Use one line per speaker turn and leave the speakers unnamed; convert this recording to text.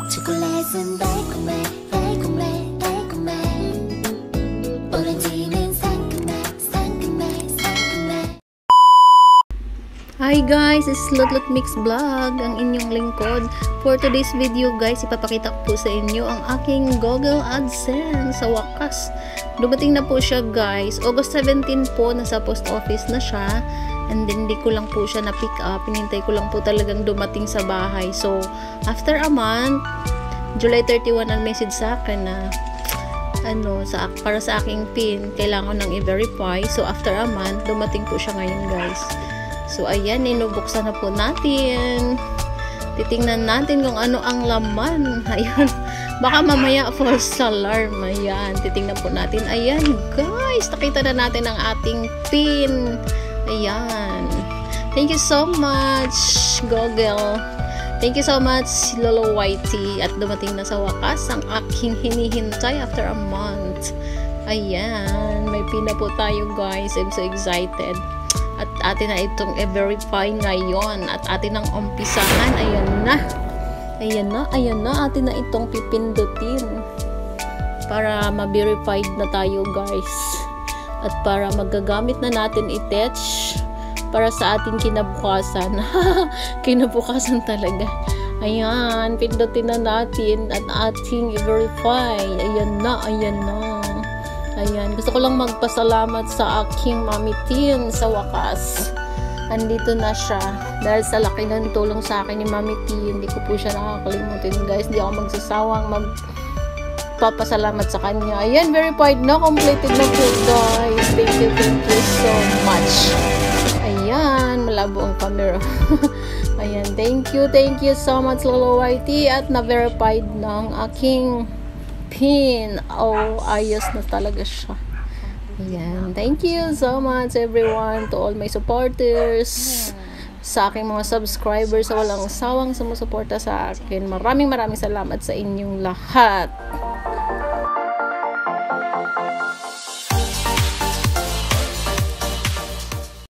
초콜릿은 달콤해 달콤해 달콤해 오렌지는 상큼해 상큼해 상큼해.
Hi guys, it's Lutlut Mix Vlog, ang inyong lingkod. For today's video guys, ipapakita ko po sa inyo ang aking Google AdSense. Sa wakas, dumating na po siya guys. August 17 po, nasa post office na siya. And then, hindi ko lang po siya na-pick up. Pinintay ko lang po talagang dumating sa bahay. So, after a month, July 31 ang message sa akin na para sa aking PIN, kailangan nang i-verify. So, after a month, dumating po siya ngayon guys. So, ayan, inubuksan na po natin. Titingnan natin kung ano ang laman. Ayan. Baka mamaya false alarm. Ayan. Titingnan po natin. Ayan, guys. Nakita na natin ang ating PIN. Ayan. Thank you so much, Google. Thank you so much, Lolo Whitey. At dumating na sa wakas ang aking hinihintay after a month. Ayan. May PIN na po tayo, guys. I'm so excited. At atin na itong i-verify ngayon. At atin ang umpisahan. Ayan na. Ayan na. Ayan na. Atin na itong pipindutin. Para ma-verified na tayo guys. At para magagamit na natin i-touch. Para sa ating kinabukasan. Kinabukasan talaga. Ayan. Pindutin na natin. At ating i-verify. Ayan na. Ayan na. Ayan, gusto ko lang magpasalamat sa aking Mami Tin sa wakas. Andito na siya. Dahil sa laki ng tulong sa akin ni Mami Tin, hindi ko po siya nakakalimutin guys. Hindi ako magsasawang magpapasalamat sa kanya. Ayan, verified na. Completed na po guys. Thank you so much. Ayan, malabo ang camera. Ayan, thank you so much Lolo Whitey. At na-verified ng aking PIN. Oh, ayos na talaga siya. Ayan. Thank you so much everyone, to all my supporters, sa aking mga subscribers, sa walang sawang sumusuporta sa akin. Maraming salamat sa inyong lahat.